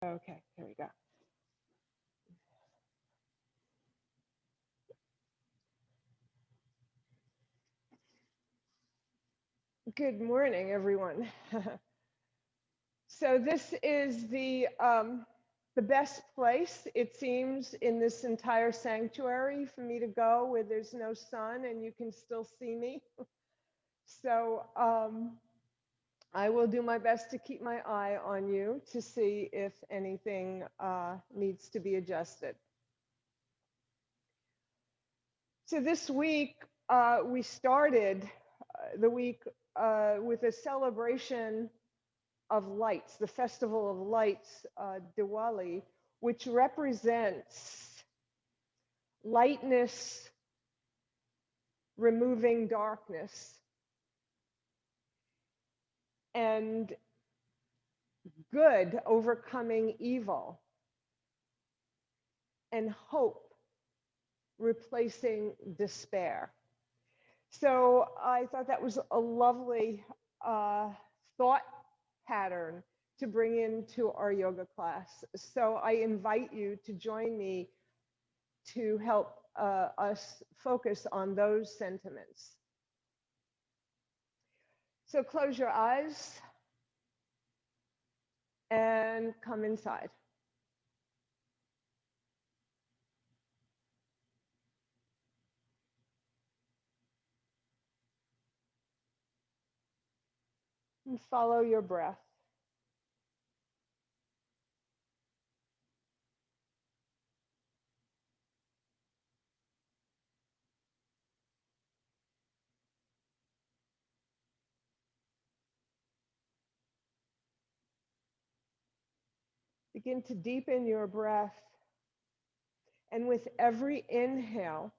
Okay, there we go. Good morning, everyone. So this is the best place, it seems, in this entire sanctuary for me to go where there's no sun and you can still see me. So I will do my best to keep my eye on you to see if anything needs to be adjusted. So this week, we started the week with a celebration of lights, the Festival of Lights, Diwali, which represents lightness removing darkness and good overcoming evil and hope replacing despair. So I thought that was a lovely thought pattern to bring into our yoga class. So I invite you to join me to help us focus on those sentiments. So close your eyes and come inside. And follow your breath. Begin to deepen your breath. And with every inhale,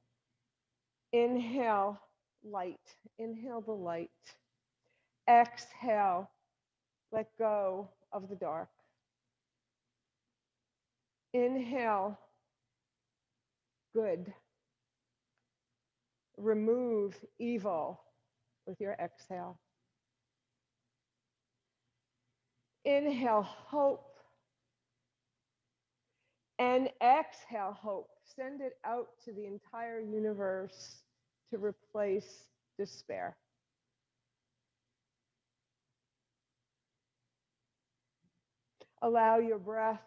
inhale light. Inhale the light. Exhale, let go of the dark. Inhale, good. Remove evil with your exhale. Inhale, hope. And exhale, hope. Send it out to the entire universe to replace despair. Allow your breath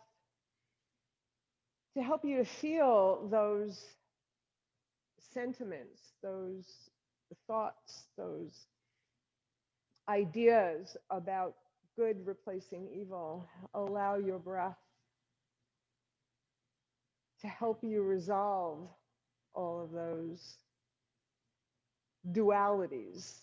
to help you to feel those sentiments, those thoughts, those ideas about good replacing evil. Allow your breath to help you resolve all of those dualities.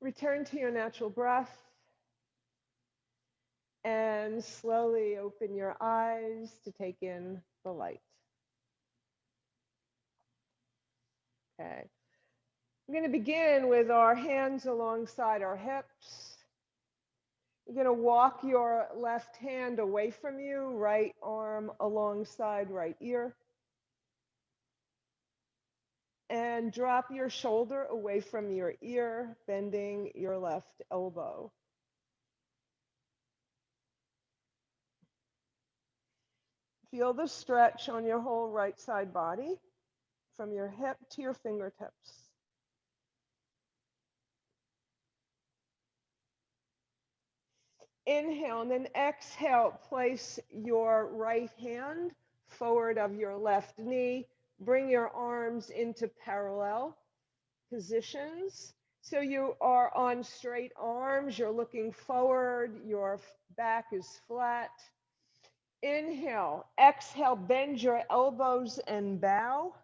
Return to your natural breath and slowly open your eyes to take in the light. Okay. I'm going to begin with our hands alongside our hips. You're going to walk your left hand away from you, right arm alongside right ear. And drop your shoulder away from your ear, bending your left elbow. Feel the stretch on your whole right side body from your hip to your fingertips. Inhale and then exhale. Place your right hand forward of your left knee. Bring your arms into parallel positions. So you are on straight arms. You're looking forward. Your back is flat. Inhale. Exhale. Bend your elbows and bow.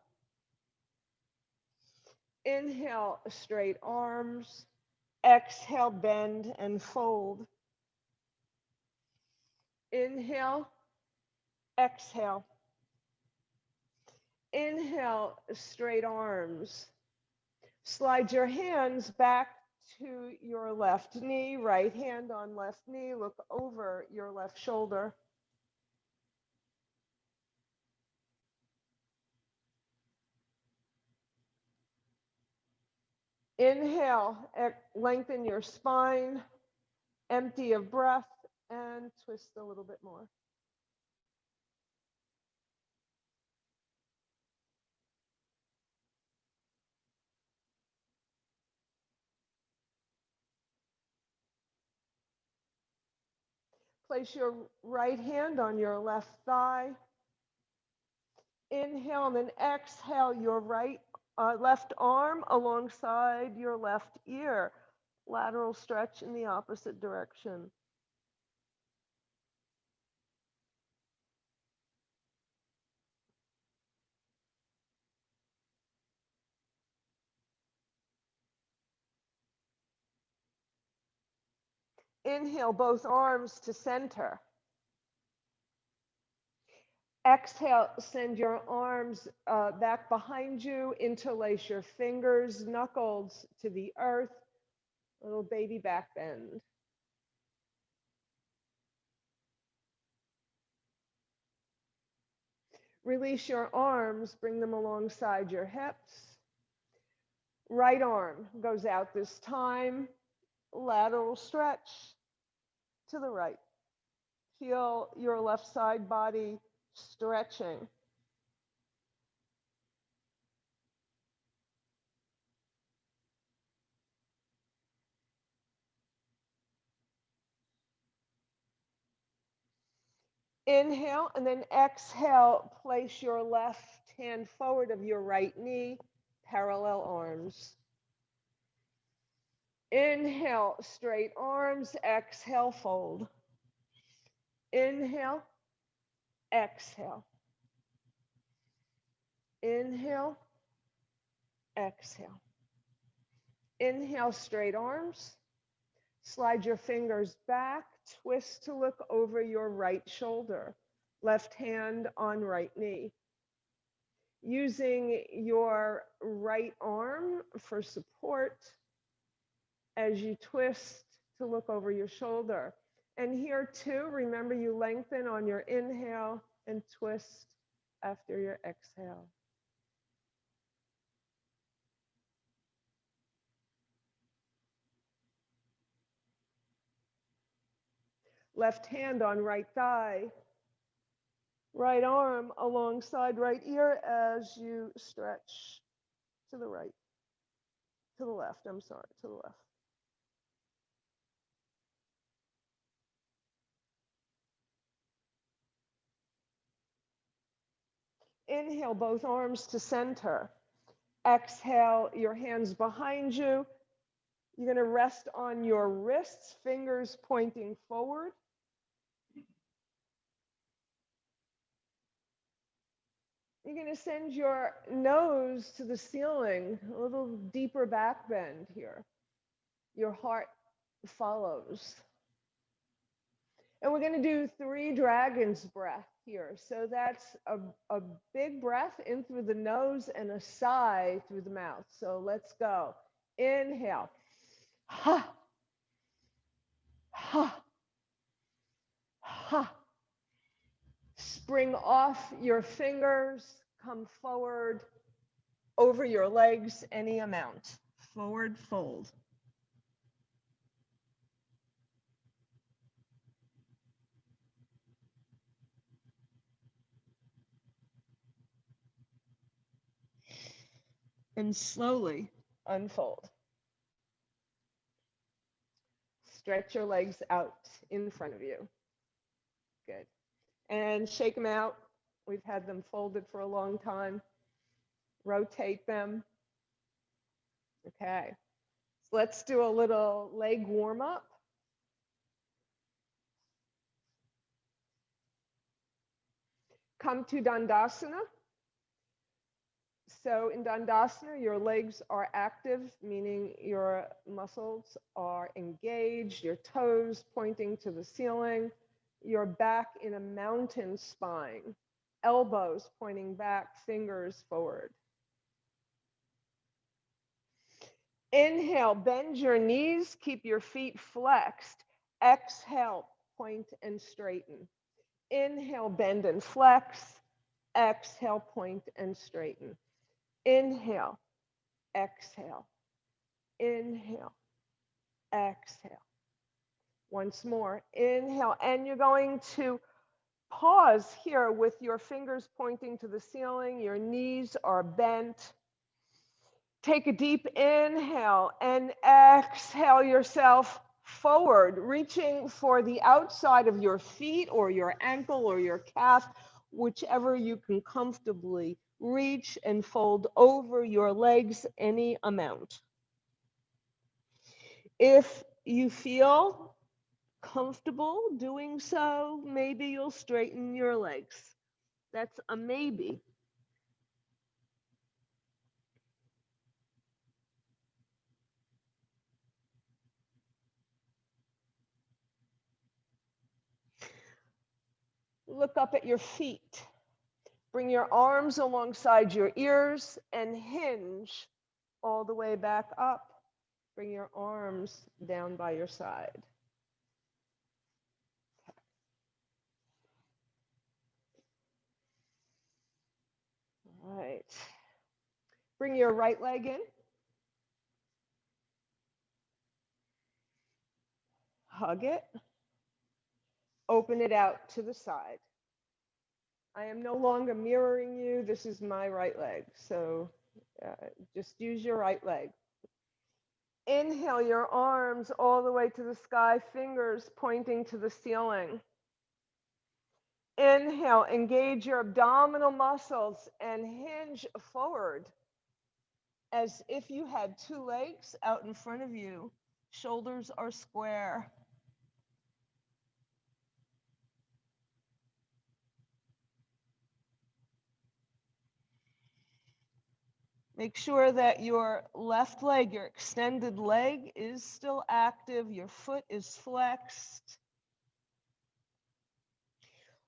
Inhale. Straight arms. Exhale. Bend and fold. Inhale, exhale. Inhale, straight arms. Slide your hands back to your left knee, right hand on left knee. Look over your left shoulder. Inhale, lengthen your spine, empty of breath, and twist a little bit more. Place your right hand on your left thigh. Inhale and then exhale your left arm alongside your left ear. Lateral stretch in the opposite direction. Inhale, both arms to center. Exhale, send your arms back behind you, interlace your fingers, knuckles to the earth, little baby back bend. Release your arms, bring them alongside your hips. Right arm goes out this time, lateral stretch to the right. Feel your left side body stretching. Inhale and then exhale, place your left hand forward of your right knee, parallel arms. Inhale, straight arms, exhale, fold. Inhale, exhale. Inhale, exhale. Inhale, straight arms. Slide your fingers back, twist to look over your right shoulder, left hand on right knee. Using your right arm for support as you twist to look over your shoulder. And here too, remember you lengthen on your inhale and twist after your exhale. Left hand on right thigh, right arm alongside right ear as you stretch to the right, to the left, to the left. Inhale, both arms to center. Exhale, your hands behind you. You're going to rest on your wrists, fingers pointing forward. You're going to send your nose to the ceiling, a little deeper back bend here. Your heart follows. And we're going to do 3 dragon's breath here. So that's a big breath in through the nose and a sigh through the mouth. So let's go. Inhale. Ha. Ha. Ha. Spring off your fingers, come forward over your legs any amount. Forward fold. And slowly unfold. Stretch your legs out in front of you. Good. And shake them out. We've had them folded for a long time. Rotate them. Okay. So let's do a little leg warm up. Come to Dandasana. So in Dandasana, your legs are active, meaning your muscles are engaged, your toes pointing to the ceiling, your back in a mountain spine, elbows pointing back, fingers forward. Inhale, bend your knees, keep your feet flexed. Exhale, point and straighten. Inhale, bend and flex. Exhale, point and straighten. Inhale, exhale, inhale, exhale. Once more, inhale, and you're going to pause here with your fingers pointing to the ceiling. Your knees are bent. Take a deep inhale and exhale yourself forward, reaching for the outside of your feet or your ankle or your calf, whichever you can comfortably reach, and fold over your legs any amount. If you feel comfortable doing so, maybe you'll straighten your legs. That's a maybe. Look up at your feet. Bring your arms alongside your ears and hinge all the way back up. Bring your arms down by your side. All right. Bring your right leg in. Hug it. Open it out to the side. I am no longer mirroring you. This is my right leg. So just use your right leg. Inhale your arms all the way to the sky, fingers pointing to the ceiling. Inhale, engage your abdominal muscles and hinge forward as if you had two legs out in front of you. Shoulders are square. Make sure that your left leg, your extended leg, is still active. Your foot is flexed.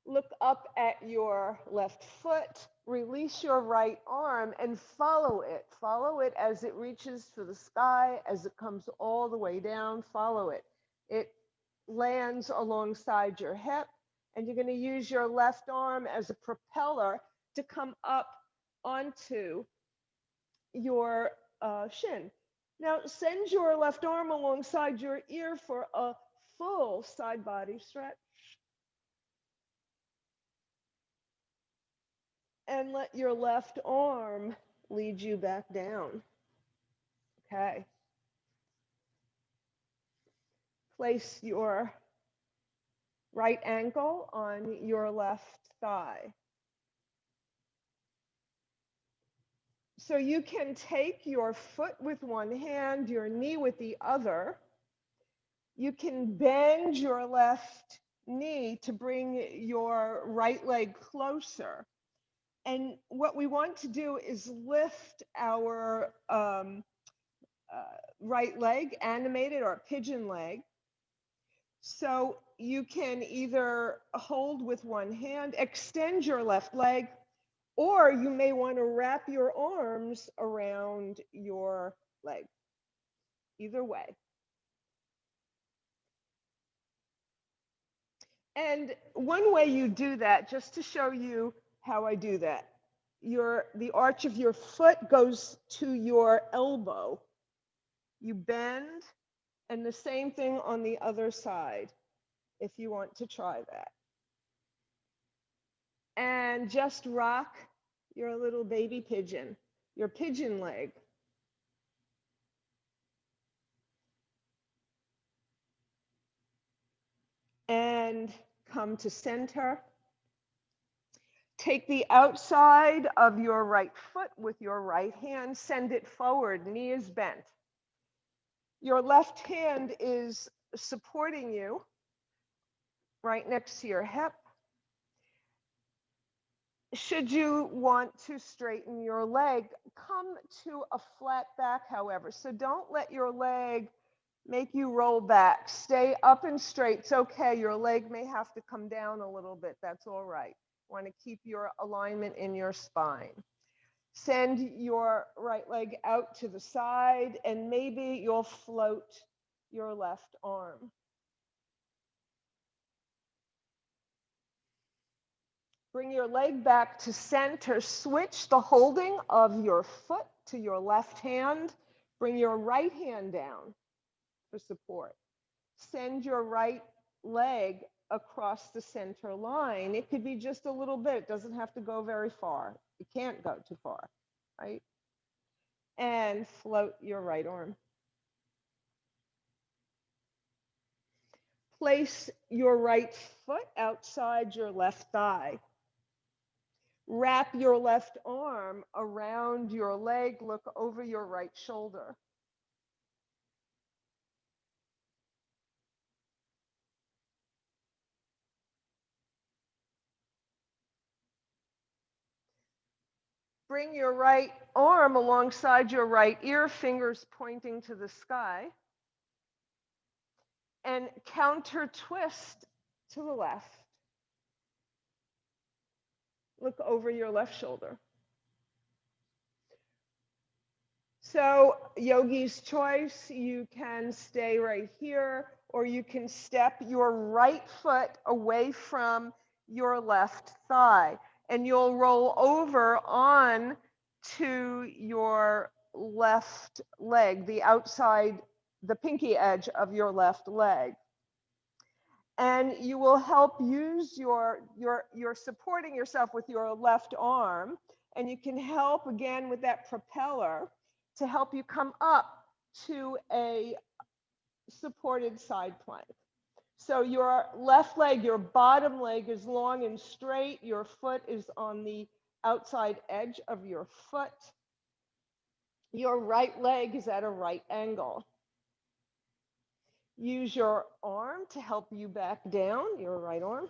Look up at your left foot, release your right arm and follow it. Follow it as it reaches for the sky, as it comes all the way down. Follow it. It lands alongside your hip, and you're going to use your left arm as a propeller to come up onto your shin. Now send your left arm alongside your ear for a full side body stretch. And let your left arm lead you back down. Okay. Place your right ankle on your left thigh. So you can take your foot with one hand, your knee with the other. You can bend your left knee to bring your right leg closer. And what we want to do is lift our right leg, animated or pigeon leg. So you can either hold with one hand, extend your left leg, or you may want to wrap your arms around your leg. Either way. And one way you do that, just to show you how I do that, the arch of your foot goes to your elbow. You bend, and the same thing on the other side, if you want to try that. And just rock your little baby pigeon, your pigeon leg. And come to center. Take the outside of your right foot with your right hand, send it forward, knee is bent. Your left hand is supporting you right next to your hip. Should you want to straighten your leg, come to a flat back, however. So don't let your leg Make you roll back. Stay up and straight. It's okay. Your leg may have to come down a little bit. That's all right. Want to keep your alignment in your spine. Send your right leg out to the side, and maybe you'll float your left arm. Bring your leg back to center. Switch the holding of your foot to your left hand. Bring your right hand down for support. Send your right leg across the center line. It could be just a little bit. It doesn't have to go very far. It can't go too far, right? And float your right arm. Place your right foot outside your left thigh. Wrap your left arm around your leg. Look over your right shoulder. Bring your right arm alongside your right ear, fingers pointing to the sky. And counter twist to the left. Look over your left shoulder. So, yogi's choice, you can stay right here, or you can step your right foot away from your left thigh, and you'll roll over on to your left leg, the outside, the pinky edge of your left leg. And you will help use you're supporting yourself with your left arm, and you can help again with that propeller to help you come up to a supported side plank. So your left leg, your bottom leg is long and straight. Your foot is on the outside edge of your foot. Your right leg is at a right angle. Use your arm to help you back down, your right arm,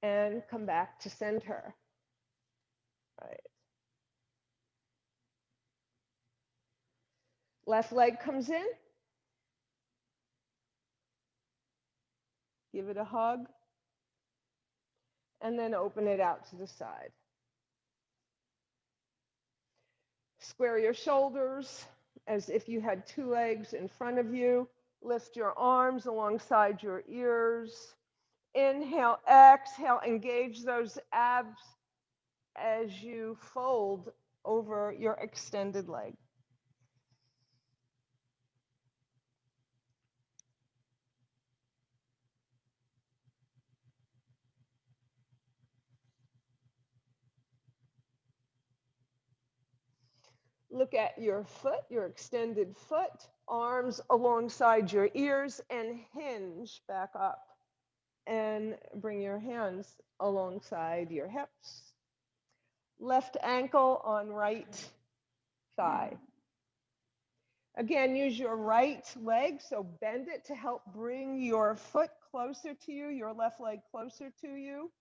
and come back to center. Right. Left leg comes in. Give it a hug. And then open it out to the side. Square your shoulders as if you had two legs in front of you. Lift your arms alongside your ears. Inhale, exhale, engage those abs as you fold over your extended leg. Look at your foot, your extended foot, arms alongside your ears, and hinge back up. And bring your hands alongside your hips. Left ankle on right thigh. Again, use your right leg, so bend it to help bring your foot closer to you, your left leg closer to you,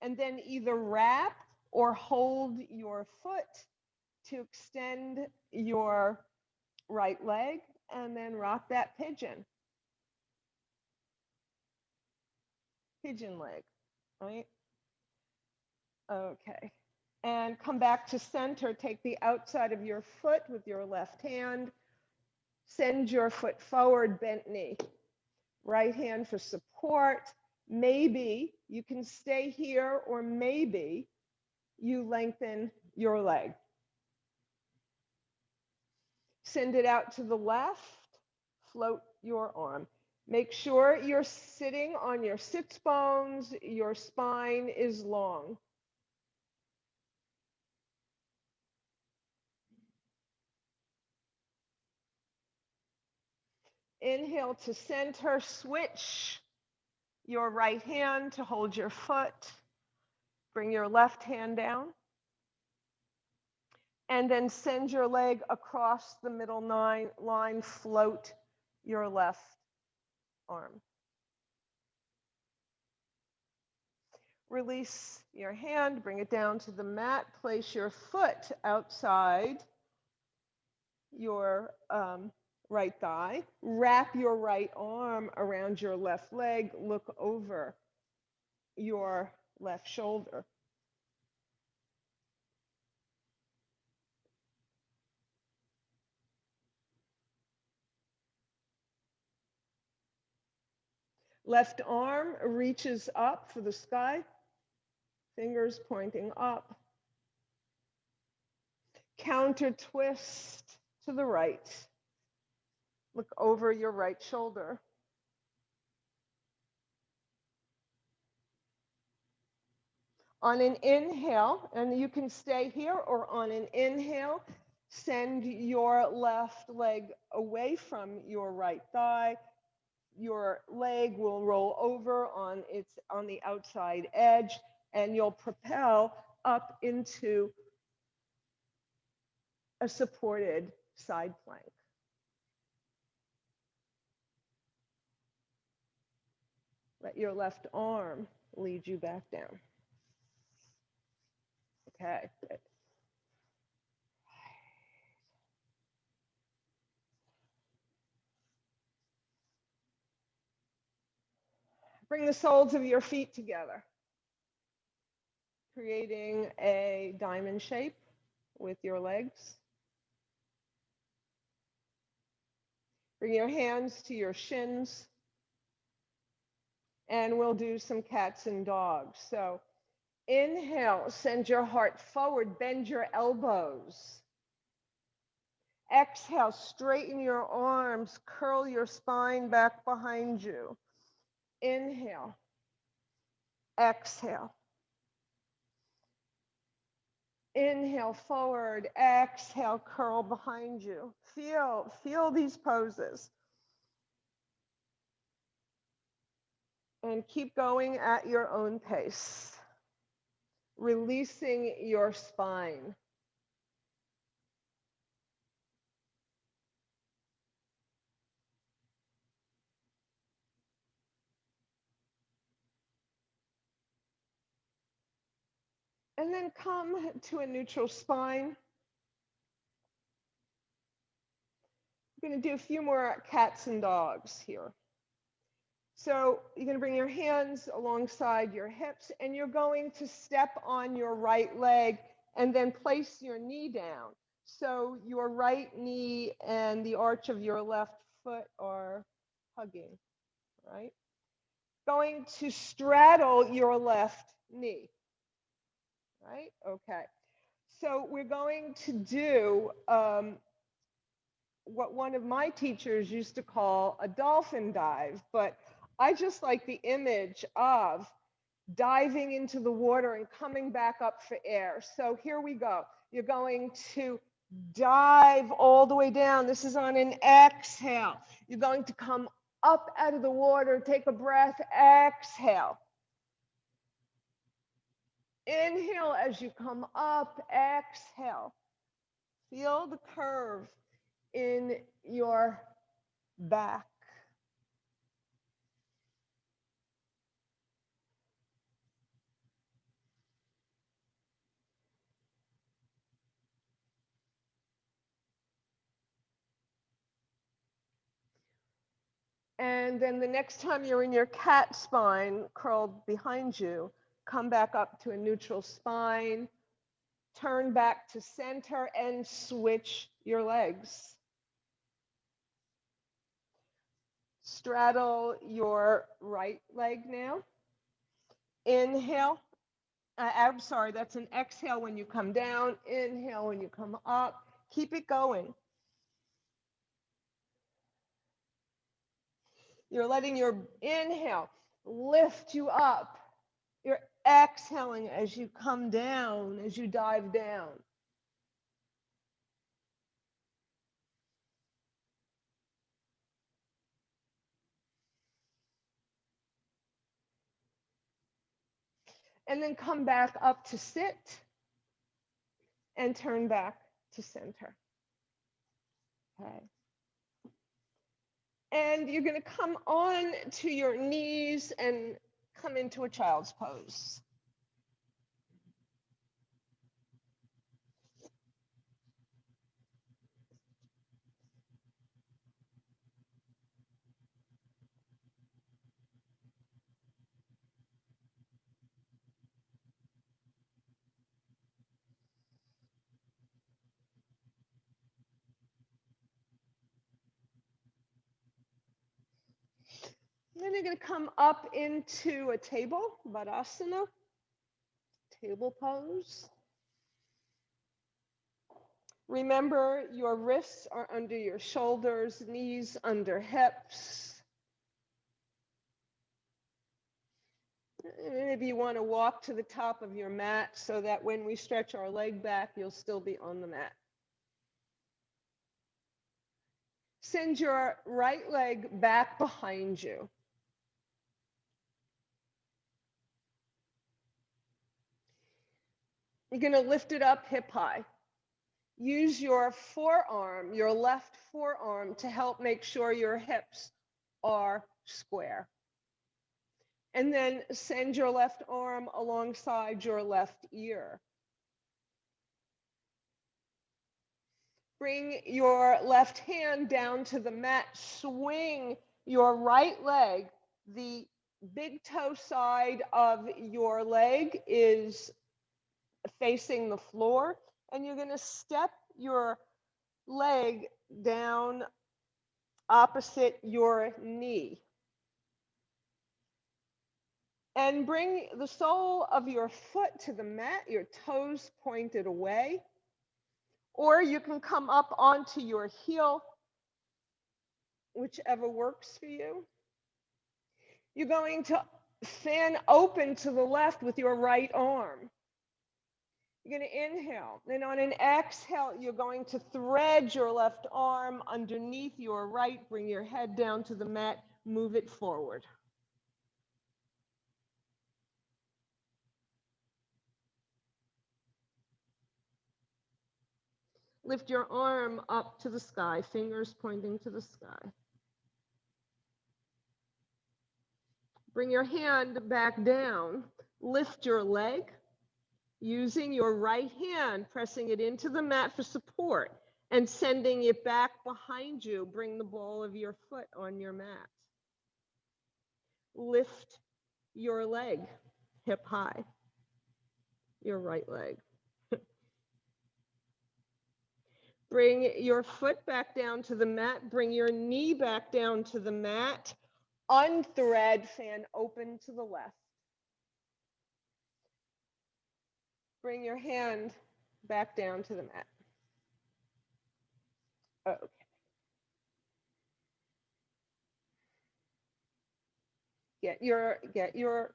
and then either wrap or hold your foot to extend your right leg, and then rock that pigeon. Pigeon leg, right? Okay. And come back to center. Take the outside of your foot with your left hand. Send your foot forward, bent knee. Right hand for support. Maybe you can stay here, or maybe you lengthen your leg. Send it out to the left. Float your arm. Make sure you're sitting on your sits bones. Your spine is long. Inhale to center. Switch your right hand to hold your foot. Bring your left hand down. And then send your leg across the middle line. Float your left arm. Release your hand. Bring it down to the mat. Place your foot outside your right thigh. Wrap your right arm around your left leg. Look over your left shoulder. Left arm reaches up for the sky, fingers pointing up. Counter twist to the right. Look over your right shoulder. On an inhale, and you can stay here, or on an inhale, send your left leg away from your right thigh. Your leg will roll over on the outside edge, and you'll propel up into a supported side plank. Let your left arm lead you back down. Okay, good. Bring the soles of your feet together, creating a diamond shape with your legs. Bring your hands to your shins, and we'll do some cats and dogs. So inhale, send your heart forward, bend your elbows. Exhale, straighten your arms, curl your spine back behind you. Inhale, exhale. Inhale forward, exhale, curl behind you. Feel these poses. And keep going at your own pace, releasing your spine. And then come to a neutral spine. We're going to do a few more cats and dogs here. So you're going to bring your hands alongside your hips, and you're going to step on your right leg and then place your knee down. So your right knee and the arch of your left foot are hugging, right? Going to straddle your left knee, right? Okay. So we're going to do what one of my teachers used to call a dolphin dive, but I just like the image of diving into the water and coming back up for air. So here we go. You're going to dive all the way down. This is on an exhale. You're going to come up out of the water, take a breath, exhale. Inhale as you come up, exhale. Feel the curve in your back. And then the next time you're in your cat spine, curled behind you, come back up to a neutral spine, turn back to center, and switch your legs. Straddle your right leg now. Inhale. I'm sorry, that's an exhale when you come down. Inhale when you come up. Keep it going. You're letting your inhale lift you up. You're exhaling as you come down, as you dive down. And then come back up to sit and turn back to center. Okay. And you're going to come on to your knees and come into a child's pose. Then you're going to come up into a table, Baddhasana, table pose. Remember, your wrists are under your shoulders, knees under hips. Maybe you want to walk to the top of your mat so that when we stretch our leg back, you'll still be on the mat. Send your right leg back behind you. You're going to lift it up hip high. Use your forearm, your left forearm, to help make sure your hips are square. And then send your left arm alongside your left ear. Bring your left hand down to the mat. Swing your right leg. The big toe side of your leg is facing the floor, and you're going to step your leg down opposite your knee. And bring the sole of your foot to the mat, your toes pointed away. Or you can come up onto your heel, whichever works for you. You're going to fan open to the left with your right arm. You're going to inhale. Then on an exhale, you're going to thread your left arm underneath your right. Bring your head down to the mat. Move it forward. Lift your arm up to the sky, fingers pointing to the sky. Bring your hand back down. Lift your leg, using your right hand, pressing it into the mat for support and sending it back behind you. Bring the ball of your foot on your mat. Lift your leg hip high, your right leg. Bring your foot back down to the mat. Bring your knee back down to the mat. Unthread, fan open to the left. Bring your hand back down to the mat. Okay. Get your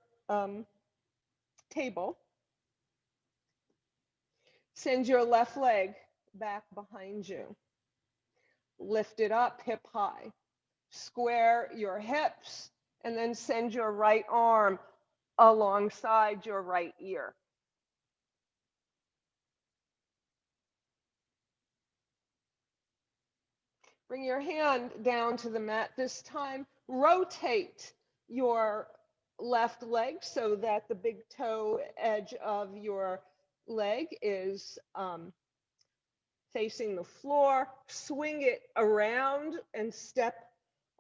table. Send your left leg back behind you. Lift it up hip high. Square your hips and then send your right arm alongside your right ear. Bring your hand down to the mat. This time, rotate your left leg so that the big toe edge of your leg is facing the floor. Swing it around and step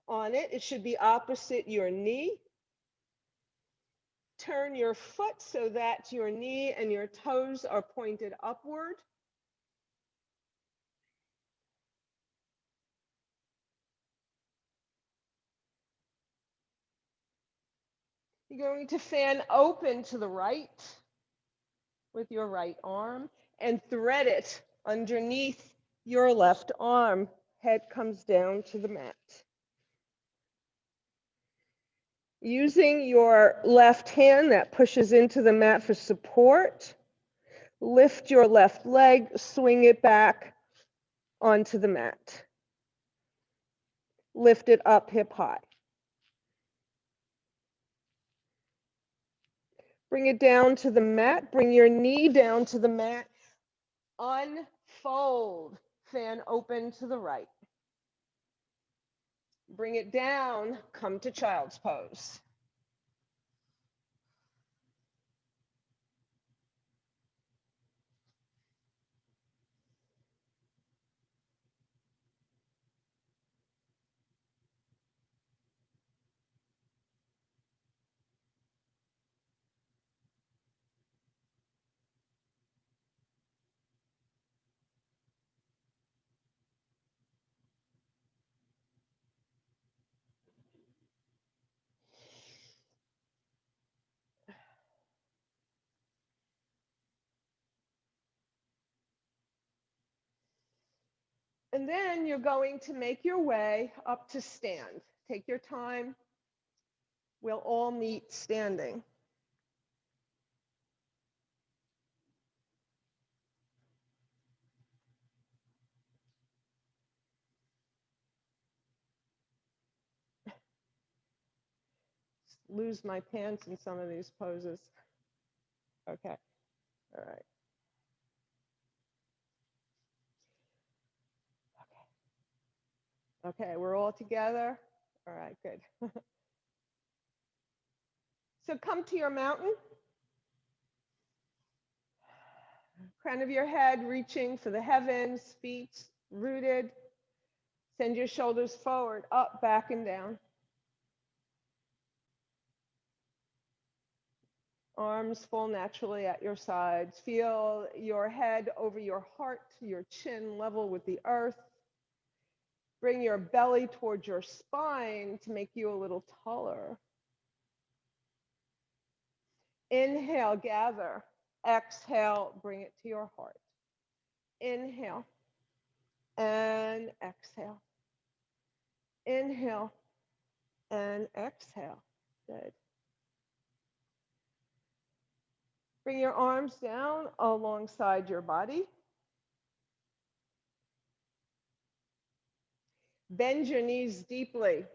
on it. It should be opposite your knee. Turn your foot so that your knee and your toes are pointed upward. You're going to fan open to the right with your right arm and thread it underneath your left arm. Head comes down to the mat. Using your left hand that pushes into the mat for support, lift your left leg, swing it back onto the mat. Lift it up hip high. Bring it down to the mat. Bring your knee down to the mat. Unfold. Fan open to the right. Bring it down. Come to child's pose. And then you're going to make your way up to stand. Take your time. We'll all meet standing. Lose my pants in some of these poses. Okay. All right. Okay, we're all together. All right, good. So come to your mountain. Crown of your head reaching for the heavens, feet rooted. Send your shoulders forward, up, back, and down. Arms fall naturally at your sides. Feel your head over your heart, your chin level with the earth. Bring your belly towards your spine to make you a little taller. Inhale, gather. Exhale, bring it to your heart. Inhale and exhale. Inhale and exhale. Good. Bring your arms down alongside your body. Bend your knees deeply.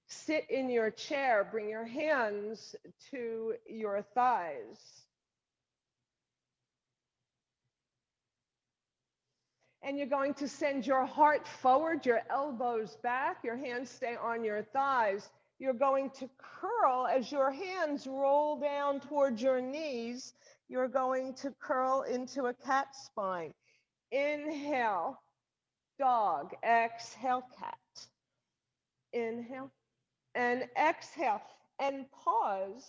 Sit in your chair. Bring your hands to your thighs. And you're going to send your heart forward, your elbows back, your hands stay on your thighs. You're going to curl as your hands roll down towards your knees. You're going to curl into a cat spine. Inhale, dog. Exhale, cat. Inhale and exhale. And pause.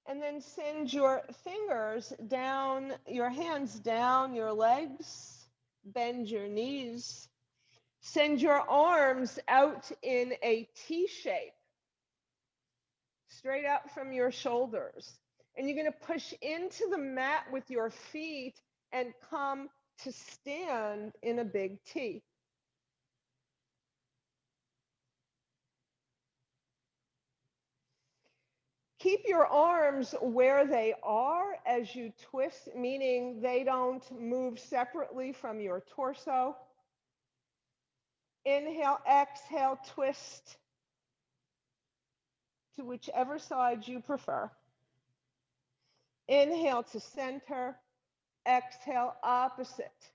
And then send your fingers down, your hands down your legs. Bend your knees. Send your arms out in a T shape, straight out from your shoulders. And you're going to push into the mat with your feet and come to stand in a big T. Keep your arms where they are as you twist, meaning they don't move separately from your torso. Inhale, exhale, twist to whichever side you prefer. Inhale to center, exhale, opposite.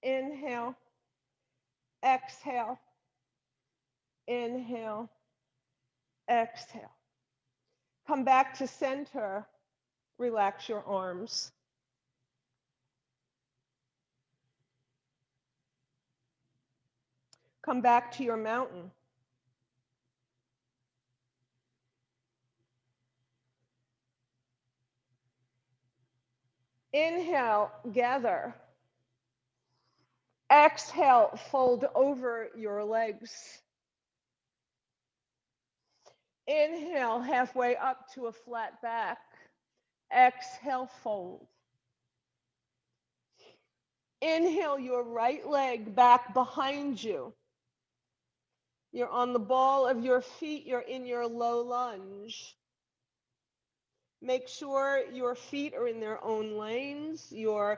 Inhale, exhale, inhale, exhale. Come back to center, relax your arms. Come back to your mountain. Inhale, gather. Exhale, fold over your legs. Inhale, halfway up to a flat back. Exhale, fold. Inhale your right leg back behind you. You're on the ball of your feet. You're in your low lunge. Make sure your feet are in their own lanes. Your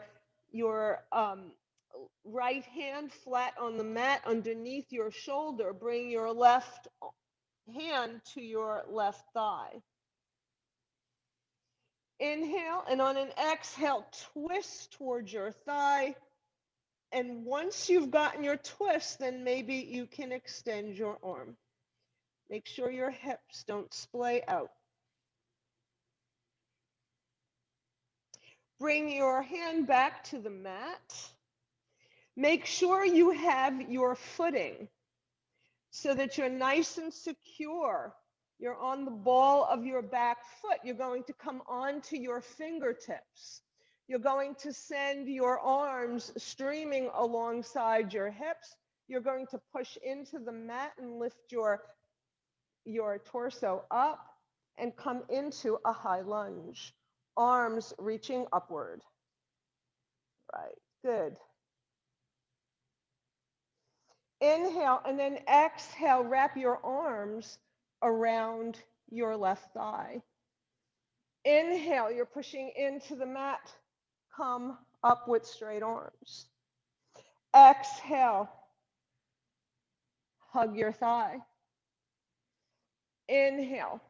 right hand flat on the mat underneath your shoulder. Bring your left hand to your left thigh. Inhale, and on an exhale, twist towards your thigh. And once you've gotten your twist, then maybe you can extend your arm. Make sure your hips don't splay out. Bring your hand back to the mat. Make sure you have your footing so that you're nice and secure. You're on the ball of your back foot. You're going to come onto your fingertips. You're going to send your arms streaming alongside your hips. You're going to push into the mat and lift your torso up and come into a high lunge. Arms reaching upward. Right, good. Inhale, and then exhale, wrap your arms around your left thigh. Inhale, you're pushing into the mat. Come up with straight arms. Exhale, hug your thigh. Inhale,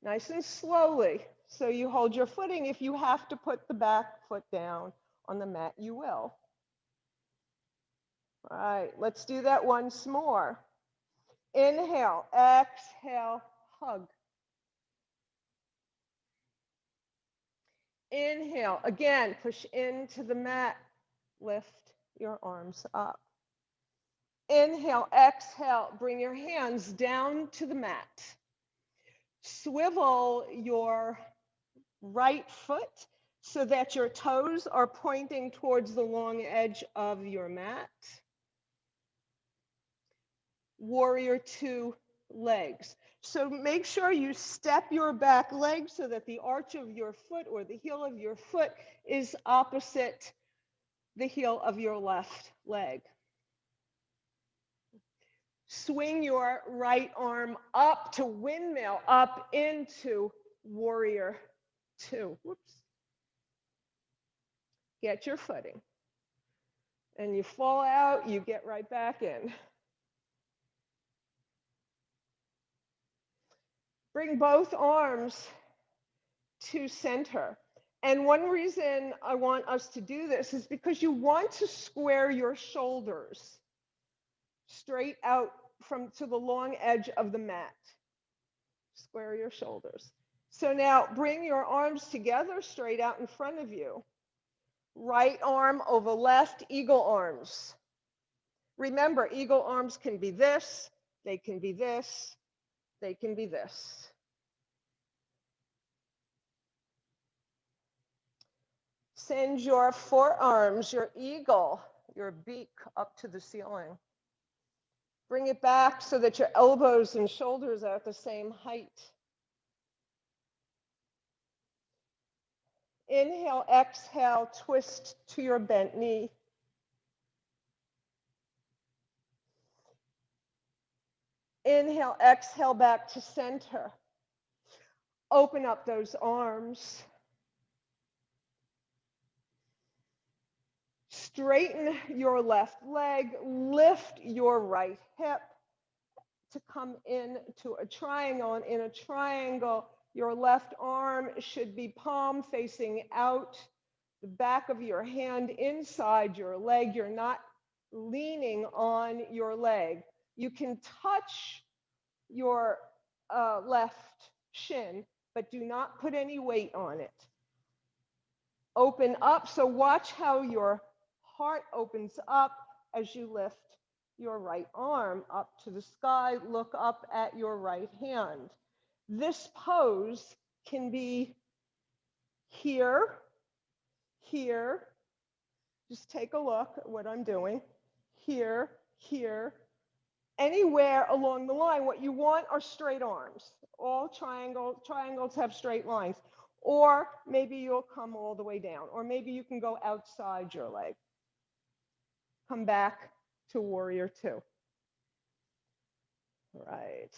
nice and slowly. So you hold your footing. If you have to put the back foot down on the mat, you will. All right, let's do that once more. Inhale, exhale, hug. Inhale, again, push into the mat, lift your arms up. Inhale, exhale, bring your hands down to the mat. Swivel your right foot so that your toes are pointing towards the long edge of your mat. Warrior two legs. So make sure you step your back leg so that the arch of your foot or the heel of your foot is opposite the heel of your left leg. Swing your right arm up to windmill, up into warrior two. Whoops. Get your footing. And you fall out, you get right back in. Bring both arms to center. And one reason I want us to do this is because you want to square your shoulders straight out to the long edge of the mat. Square your shoulders. So now bring your arms together straight out in front of you. Right arm over left, eagle arms. Remember, eagle arms can be this, they can be this, they can be this. Send your forearms, your eagle, your beak up to the ceiling. Bring it back so that your elbows and shoulders are at the same height. Inhale, exhale, twist to your bent knee. Inhale, exhale, back to center. Open up those arms. Straighten your left leg, lift your right hip to come into a triangle. And in a triangle, your left arm should be palm facing out, the back of your hand inside your leg. You're not leaning on your leg. You can touch your left shin, but do not put any weight on it. Open up. So watch how your heart opens up as you lift your right arm up to the sky. Look up at your right hand. This pose can be here, here. Just take a look at what I'm doing. Here, here. Anywhere along the line, what you want are straight arms. All triangles have straight lines. Or maybe you'll come all the way down. Or maybe you can go outside your leg. Come back to warrior two. Right.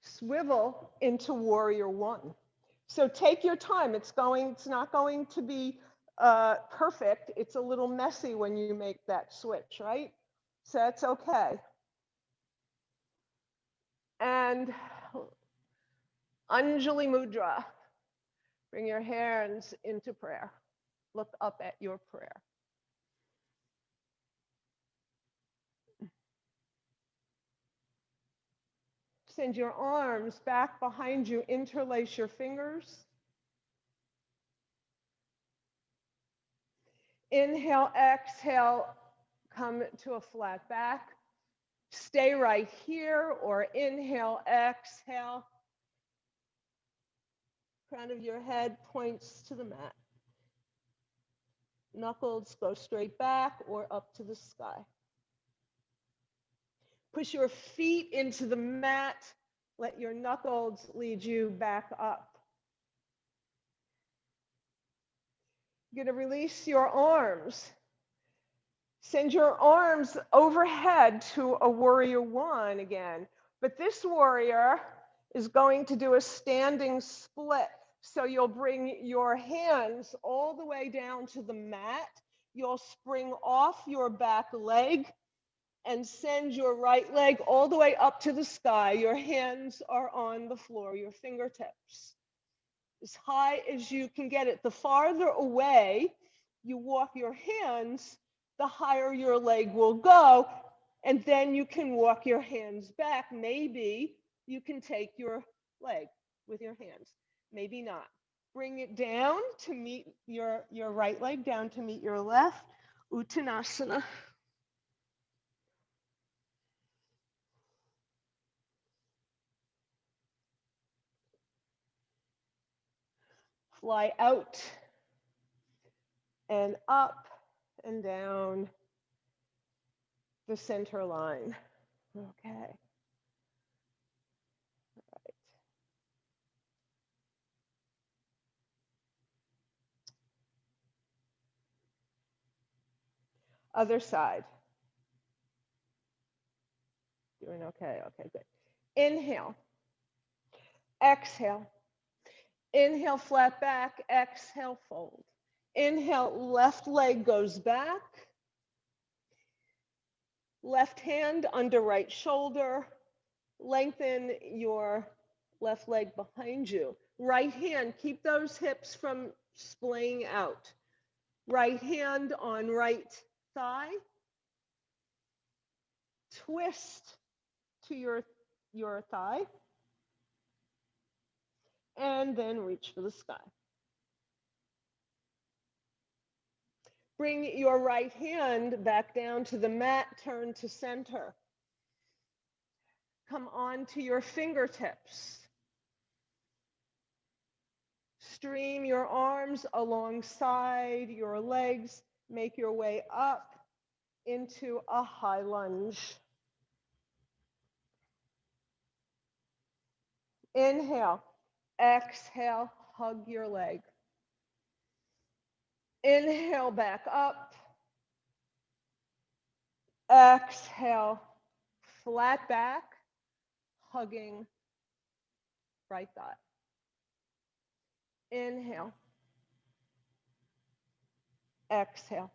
Swivel into warrior one. So take your time. It's not going to be perfect. It's a little messy when you make that switch, right? So that's okay. And Anjali Mudra. Bring your hands into prayer. Look up at your prayer. Send your arms back behind you. Interlace your fingers. Inhale, exhale, come to a flat back. Stay right here, or inhale, exhale. Crown of your head points to the mat. Knuckles go straight back or up to the sky. Push your feet into the mat. Let your knuckles lead you back up. You're going to release your arms. Send your arms overhead to a warrior one again. But this warrior is going to do a standing split. So you'll bring your hands all the way down to the mat. You'll spring off your back leg and send your right leg all the way up to the sky. Your hands are on the floor, your fingertips, as high as you can get it. The farther away you walk your hands, the higher your leg will go. And then you can walk your hands back. Maybe you can take your leg with your hands. Maybe not. Bring it down to meet your right leg, down to meet your left. Uttanasana. Fly out and up and down the center line. Okay. All right. Other side. Doing okay. Okay, good. Inhale. Exhale. Inhale, flat back. Exhale, fold. Inhale, left leg goes back. Left hand under right shoulder. Lengthen your left leg behind you. Right hand, keep those hips from splaying out. Right hand on right thigh. Twist to your thigh. And then reach for the sky. Bring your right hand back down to the mat, turn to center. Come on to your fingertips. Stream your arms alongside your legs. Make your way up into a high lunge. Inhale. Exhale, hug your leg. Inhale, back up. Exhale, flat back, hugging right thigh. Inhale. Exhale.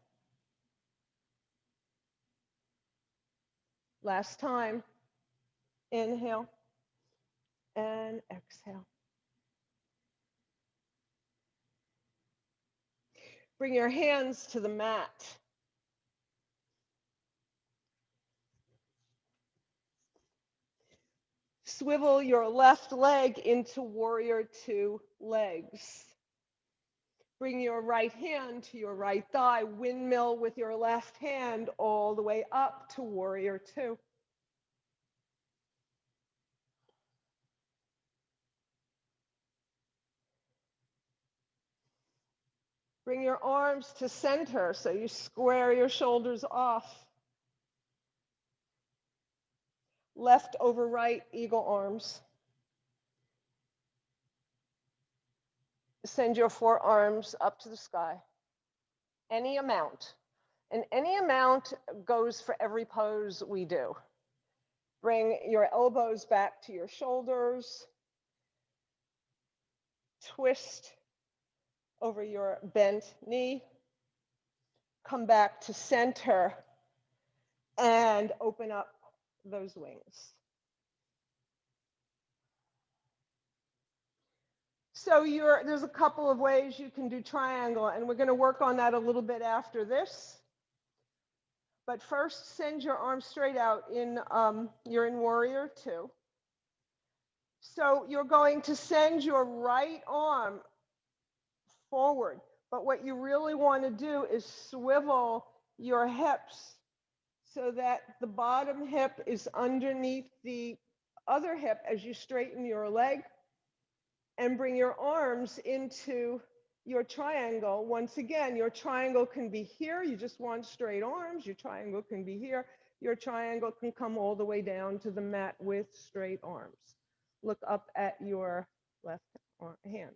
Last time. Inhale and exhale. Bring your hands to the mat. Swivel your left leg into warrior two legs. Bring your right hand to your right thigh. Windmill with your left hand all the way up to warrior two. Bring your arms to center so you square your shoulders off. Left over right, eagle arms. Send your forearms up to the sky. Any amount. And any amount goes for every pose we do. Bring your elbows back to your shoulders. Twist over your bent knee. Come back to center and open up those wings. So there's a couple of ways you can do triangle, and we're going to work on that a little bit after this. But first, send your arms straight out. You're in warrior two. So you're going to send your right arm forward. But what you really want to do is swivel your hips so that the bottom hip is underneath the other hip as you straighten your leg, and bring your arms into your triangle. Once again, your triangle can be here. You just want straight arms. Your triangle can be here. Your triangle can come all the way down to the mat with straight arms. Look up at your left hand.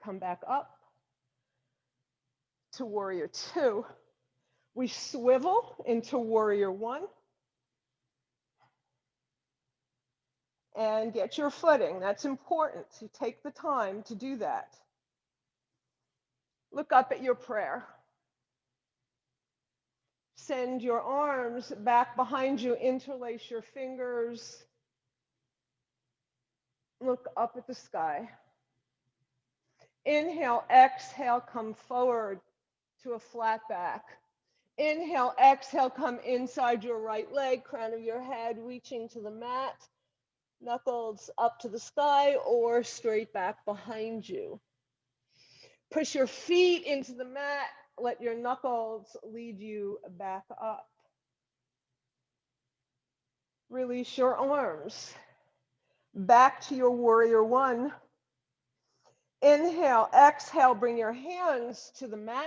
Come back up to warrior two. We swivel into warrior one. And get your footing. That's important. You take the time to do that. Look up at your prayer. Send your arms back behind you. Interlace your fingers. Look up at the sky. Inhale, exhale, come forward to a flat back. Inhale, exhale, come inside your right leg, crown of your head reaching to the mat. Knuckles up to the sky or straight back behind you. Push your feet into the mat. Let your knuckles lead you back up. Release your arms. Back to your warrior one. Inhale, exhale, bring your hands to the mat.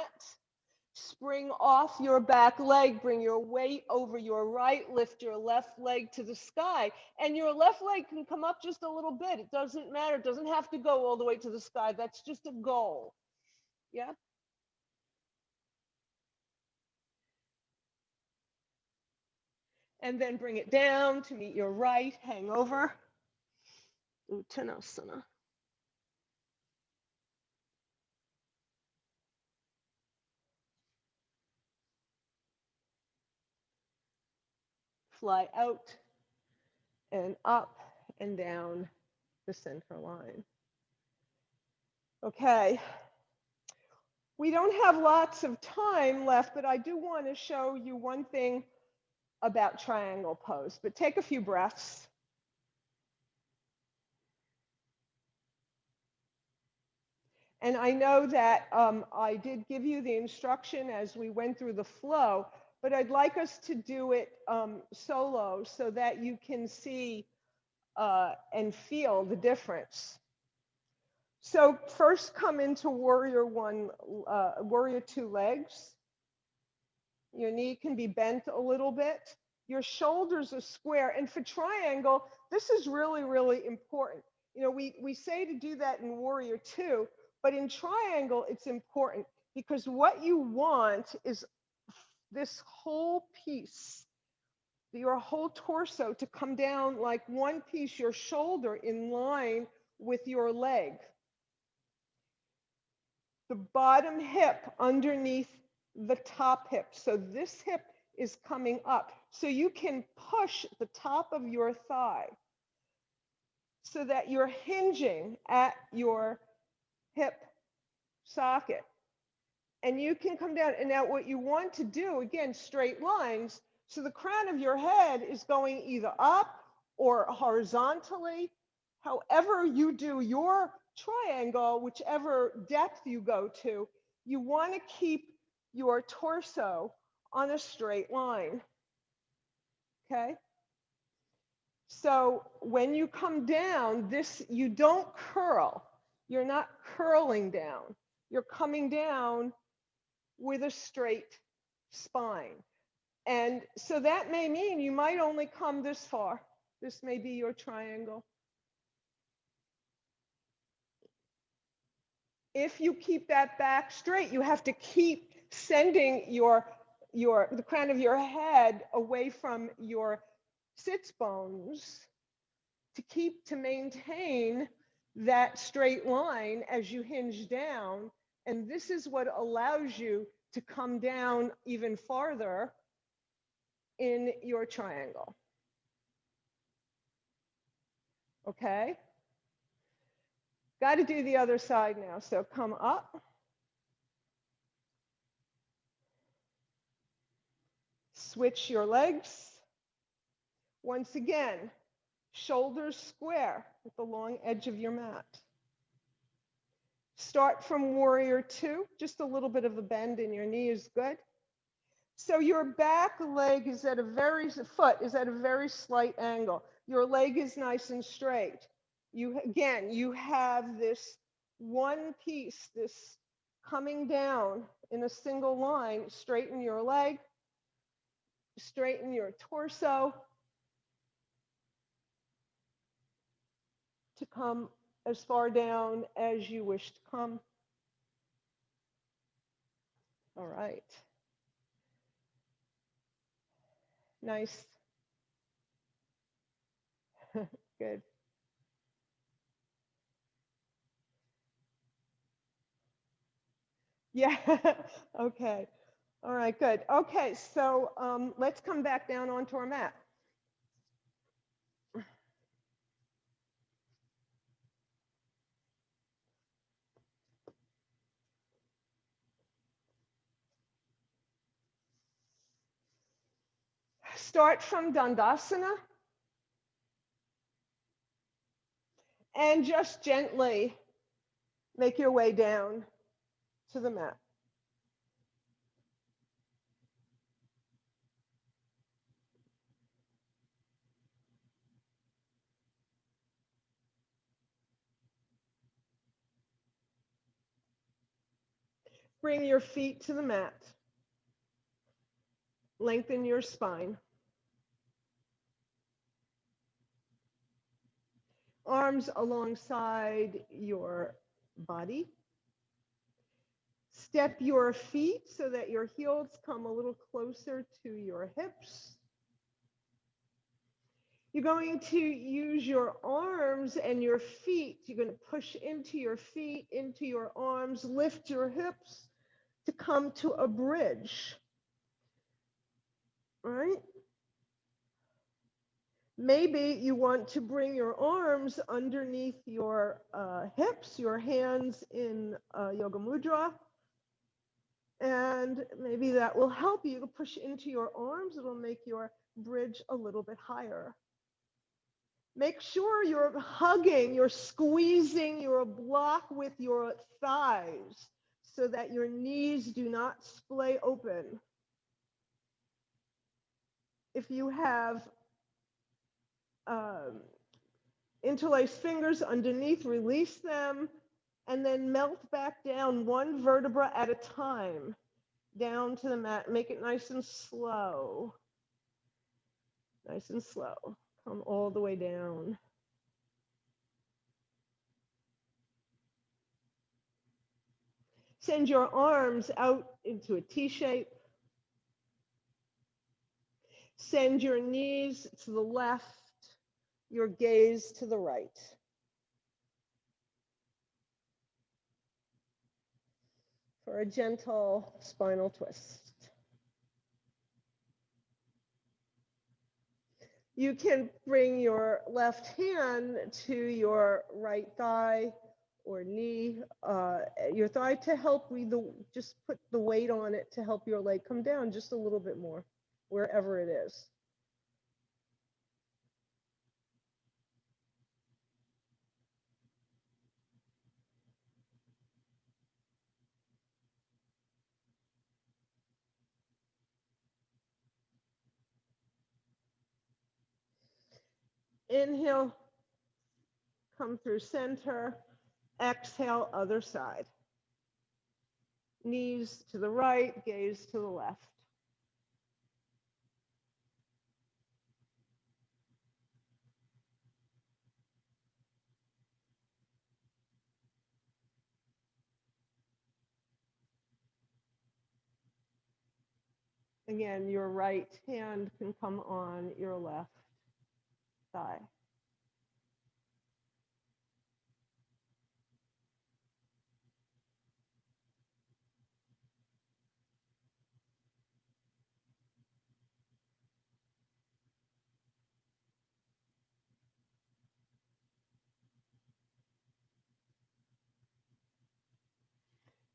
Spring off your back leg, bring your weight over your right, lift your left leg to the sky. And your left leg can come up just a little bit. It doesn't matter. It doesn't have to go all the way to the sky. That's just a goal. Yeah? And then bring it down to meet your right, hang over. Uttanasana. Fly out and up and down the center line. Okay. We don't have lots of time left, but I do want to show you one thing about triangle pose. But take a few breaths. And I know that I did give you the instruction as we went through the flow, but I'd like us to do it solo so that you can see and feel the difference. So first come into warrior one, warrior two legs. Your knee can be bent a little bit. Your shoulders are square. And for triangle, this is really, really important. You know, we say to do that in warrior two, but in triangle, it's important because what you want is this whole piece, your whole torso to come down like one piece, your shoulder in line with your leg. The bottom hip underneath the top hip. So this hip is coming up. So you can push the top of your thigh so that you're hinging at your hip socket. And you can come down. And now what you want to do, again, straight lines. So the crown of your head is going either up or horizontally. However you do your triangle, whichever depth you go to, you want to keep your torso on a straight line. Okay? So when you come down, you don't curl. You're not curling down. You're coming down with a straight spine. And so that may mean you might only come this far. This may be your triangle. If you keep that back straight, you have to keep sending the crown of your head away from your sits bones to maintain that straight line as you hinge down. And this is what allows you to come down even farther in your triangle. Okay? Got to do the other side now. So come up. Switch your legs. Once again, shoulders square with the long edge of your mat. Start from warrior two. Just a little bit of a bend in your knee is good. So your back leg is at a very slight angle. Your leg is nice and straight. You have this one piece, this coming down in a single line. Straighten your leg, straighten your torso to come as far down as you wish to come. All right. Nice. Good. Yeah. Okay. All right, good. Okay, so let's come back down onto our mat. Start from Dandasana and just gently make your way down to the mat. Bring your feet to the mat. Lengthen your spine. Arms alongside your body. Step your feet so that your heels come a little closer to your hips. You're going to use your arms and your feet. You're going to push into your feet, into your arms, lift your hips to come to a bridge. All right? Maybe you want to bring your arms underneath your hips, your hands in Yoga Mudra. And maybe that will help you to push into your arms. It'll make your bridge a little bit higher. Make sure you're hugging, you're squeezing your block with your thighs so that your knees do not splay open. If you have interlaced fingers underneath, release them, and then melt back down one vertebra at a time down to the mat. Make it nice and slow. Nice and slow. Come all the way down. Send your arms out into a T shape. Send your knees to the left, your gaze to the right. For a gentle spinal twist. You can bring your left hand to your right thigh or knee, your thigh to help just put the weight on it to help your leg come down just a little bit more, wherever it is. Inhale, come through center. Exhale, other side. Knees to the right, gaze to the left. Again, your right hand can come on your left thigh.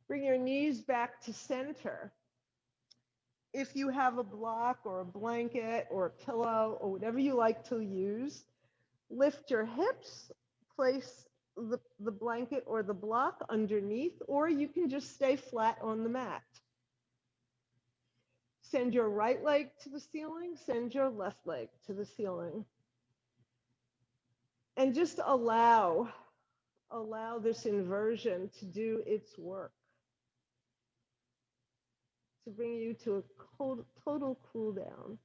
Bring your knees back to center. If you have a block or a blanket or a pillow or whatever you like to use, lift your hips, place the blanket or the block underneath, or you can just stay flat on the mat. Send your right leg to the ceiling, send your left leg to the ceiling. And just allow this inversion to do its work, to bring you to a total cool down.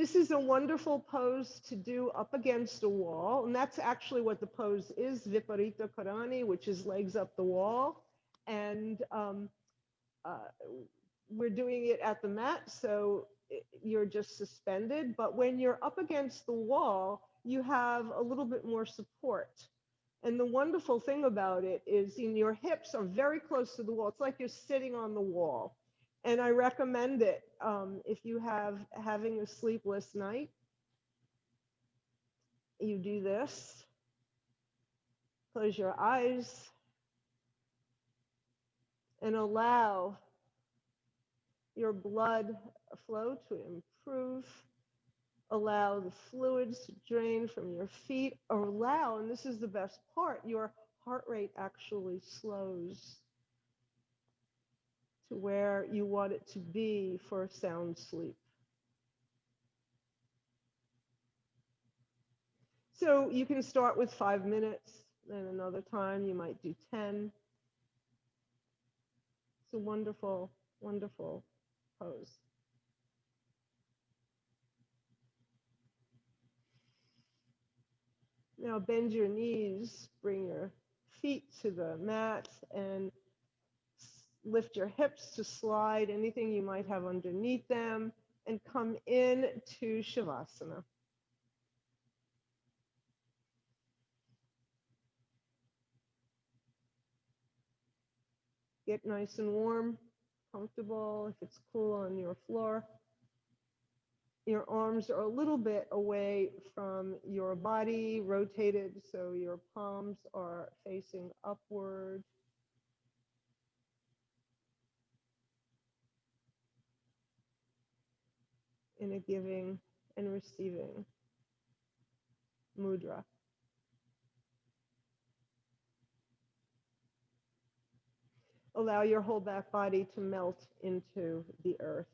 This is a wonderful pose to do up against a wall. And that's actually what the pose is, Viparita Karani, which is legs up the wall. And uh, we're doing it at the mat, so you're just suspended. But when you're up against the wall, you have a little bit more support. And the wonderful thing about it is your hips are very close to the wall. It's like you're sitting on the wall. And I recommend it if you having a sleepless night. You do this, close your eyes, and allow your blood flow to improve. Allow the fluids to drain from your feet. Allow, and this is the best part, your heart rate actually slows to where you want it to be for a sound sleep. So you can start with 5 minutes, then another time you might do 10. It's a wonderful, wonderful pose. Now bend your knees, bring your feet to the mat, and lift your hips to slide anything you might have underneath them, and come in to Shavasana. Get nice and warm, comfortable. If it's cool on your floor, your arms are a little bit away from your body, rotated so your palms are facing upward. In a giving and receiving mudra. Allow your whole back body to melt into the earth.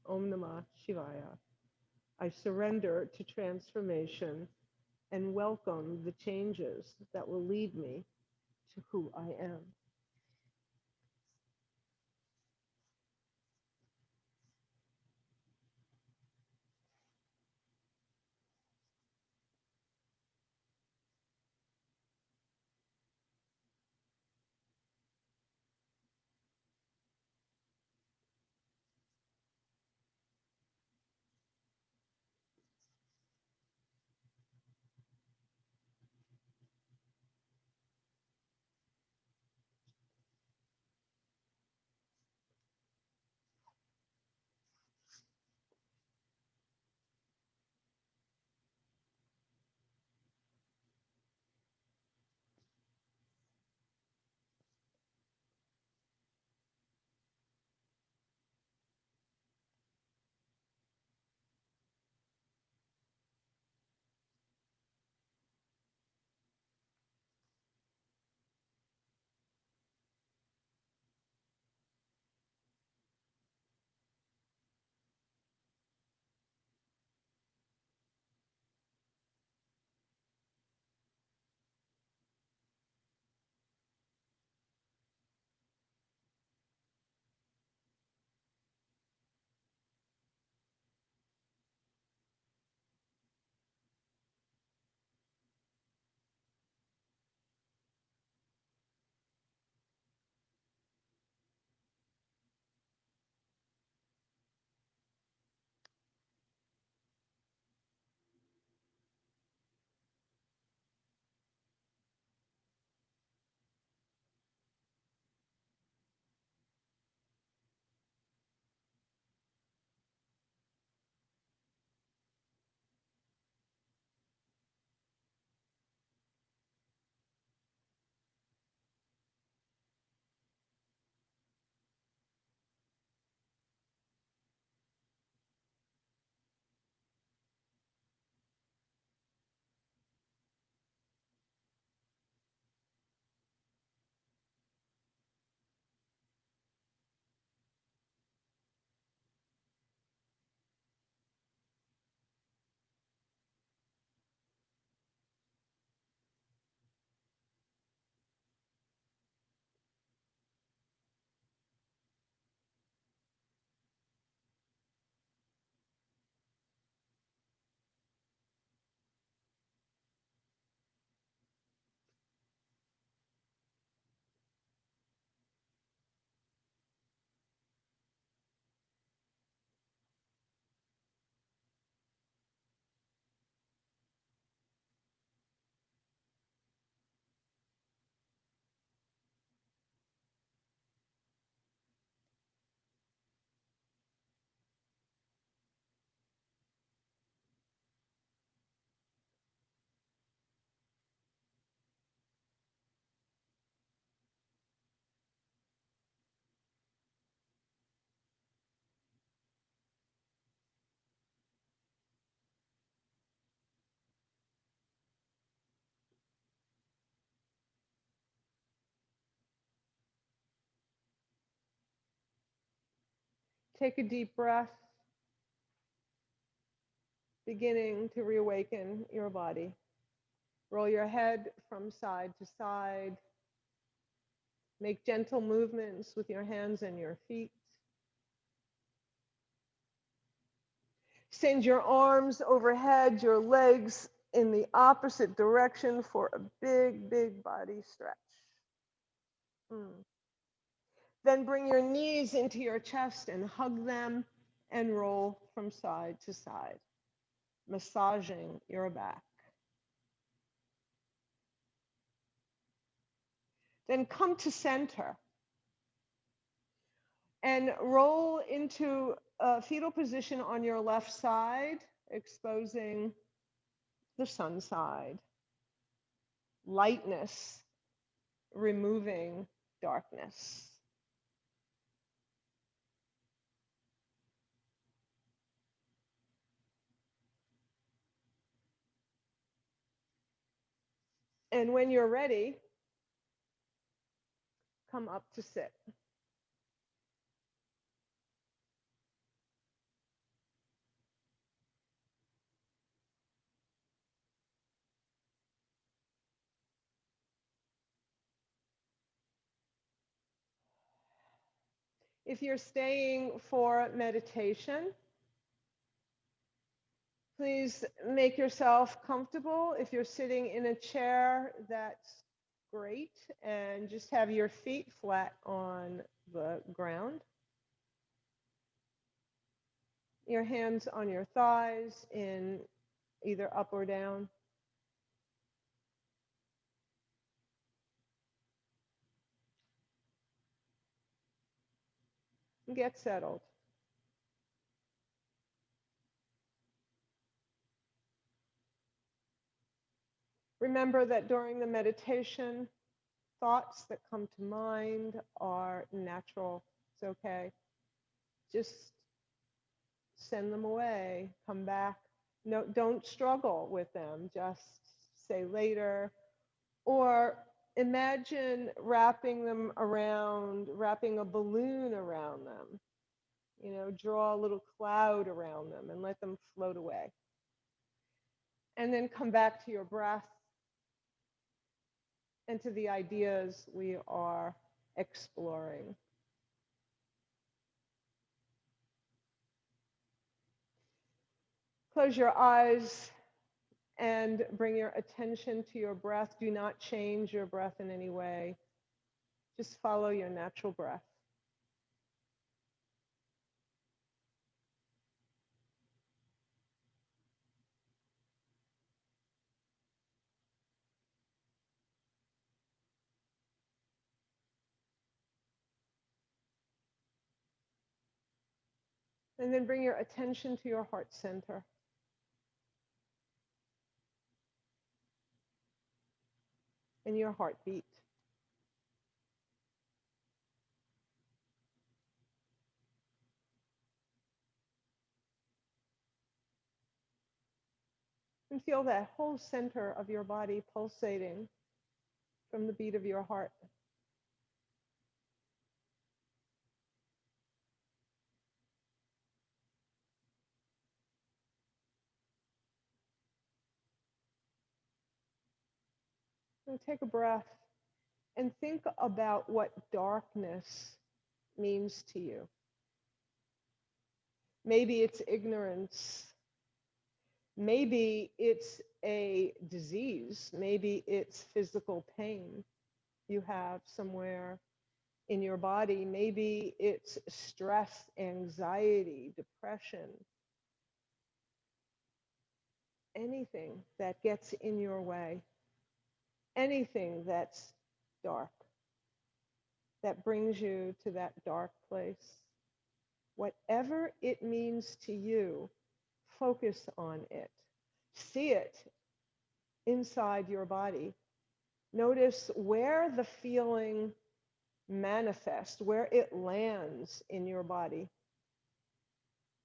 Om Namah Shivaya. I surrender to transformation and welcome the changes that will lead me to who I am. Take a deep breath, beginning to reawaken your body. Roll your head from side to side. Make gentle movements with your hands and your feet. Send your arms overhead, your legs in the opposite direction for a big, big body stretch. Then bring your knees into your chest and hug them and roll from side to side, massaging your back. Then come to center and roll into a fetal position on your left side, exposing the sun side. Lightness, removing darkness. And when you're ready, come up to sit. If you're staying for meditation, please make yourself comfortable. If you're sitting in a chair, that's great. And just have your feet flat on the ground. Your hands on your thighs in either up or down. Get settled. Remember that during the meditation, thoughts that come to mind are natural. It's okay. Just send them away, come back. No, don't struggle with them. Just say later. Or imagine wrapping them around, wrapping a balloon around them. You know, draw a little cloud around them and let them float away. And then come back to your breath and to the ideas we are exploring. Close your eyes and bring your attention to your breath. Do not change your breath in any way. Just follow your natural breath. And then bring your attention to your heart center. And your heartbeat. And feel that whole center of your body pulsating from the beat of your heart. And take a breath and think about what darkness means to you. Maybe it's ignorance. Maybe it's a disease. Maybe it's physical pain you have somewhere in your body. Maybe it's stress, anxiety, depression. Anything that gets in your way. Anything that's dark, that brings you to that dark place. Whatever it means to you, focus on it. See it inside your body. Notice where the feeling manifests, where it lands in your body.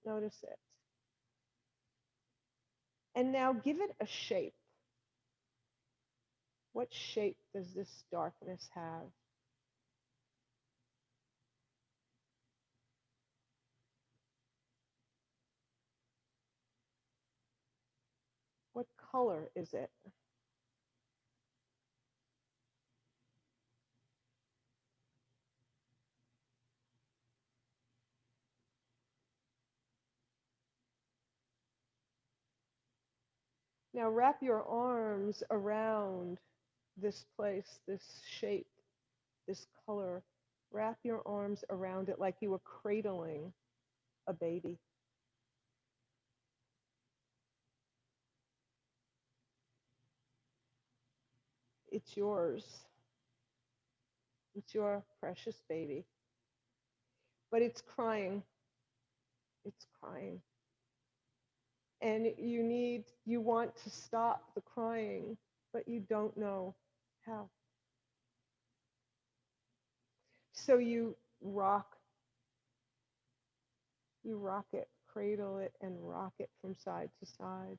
Notice it. And now give it a shape. What shape does this darkness have? What color is it? Now wrap your arms around this place, this shape, this color. Wrap your arms around it like you were cradling a baby. It's yours. It's your precious baby. But it's crying. It's crying. And you want to stop the crying, but you don't know how. So you rock it, cradle it, and rock it from side to side,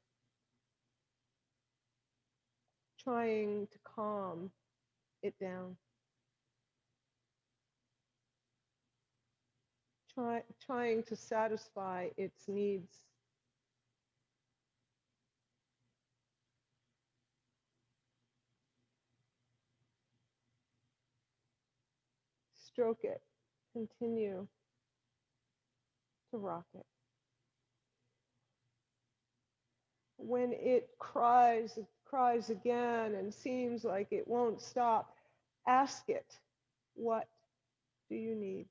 trying to calm it down. Trying to satisfy its needs. Stroke it. Continue to rock it. When it cries again and seems like it won't stop, ask it, what do you need?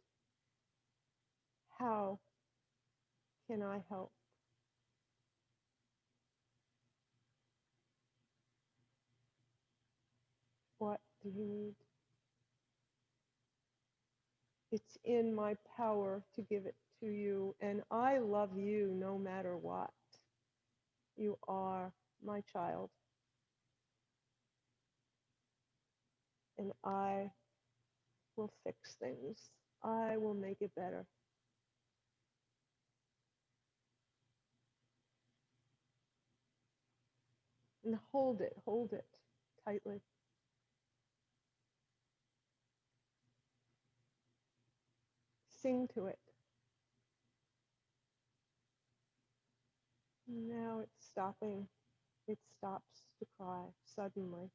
How can I help? What do you need? It's in my power to give it to you, and I love you no matter what. You are my child, and I will fix things. I will make it better. And hold it tightly. Sing to it. Now it's stopping. It stops to cry suddenly.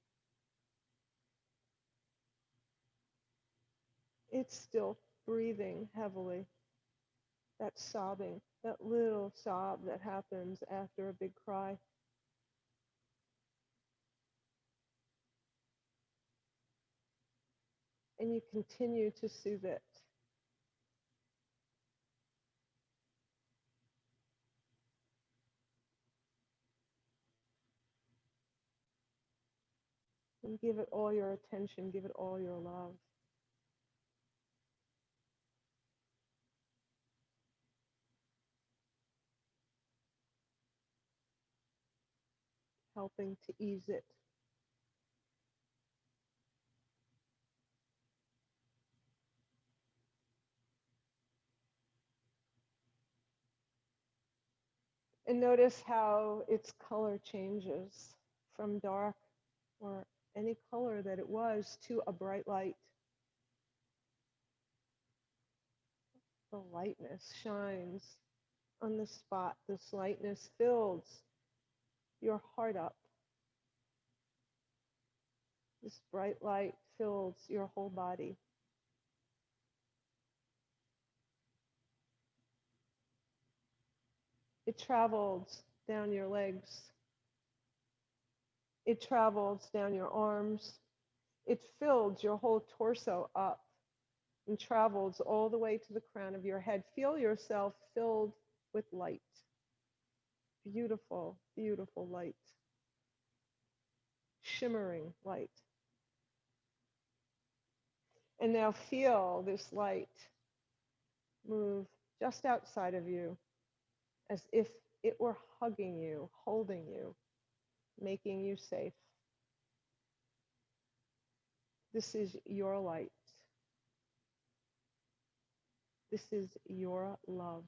It's still breathing heavily. That sobbing, that little sob that happens after a big cry. And you continue to soothe it. And give it all your attention, give it all your love. Helping to ease it. And notice how its color changes from dark or any color that it was to a bright light. The lightness shines on the spot. This lightness fills your heart up. This bright light fills your whole body. It travels down your legs. It travels down your arms. It filled your whole torso up and travels all the way to the crown of your head. Feel yourself filled with light. Beautiful, beautiful light. Shimmering light. And now feel this light move just outside of you as if it were hugging you, holding you, making you safe. This is your light. This is your love.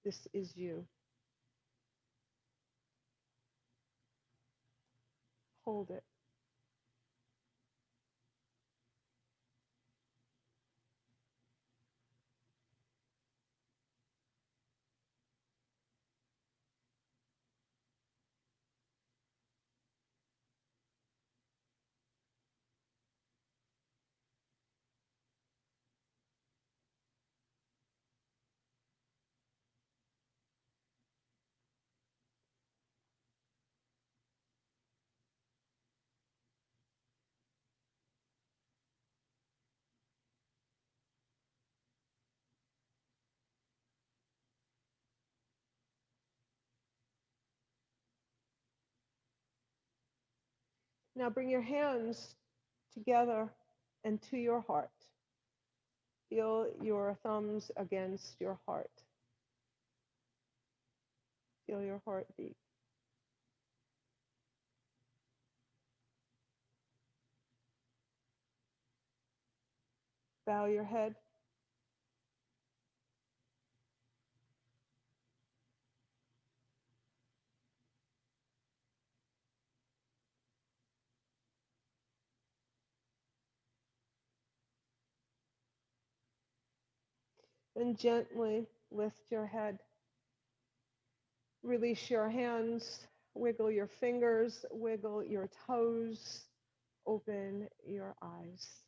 This is you. Hold it. Now bring your hands together and to your heart. Feel your thumbs against your heart. Feel your heartbeat. Bow your head. And gently lift your head. Release your hands. Wiggle your fingers. Wiggle your toes. Open your eyes.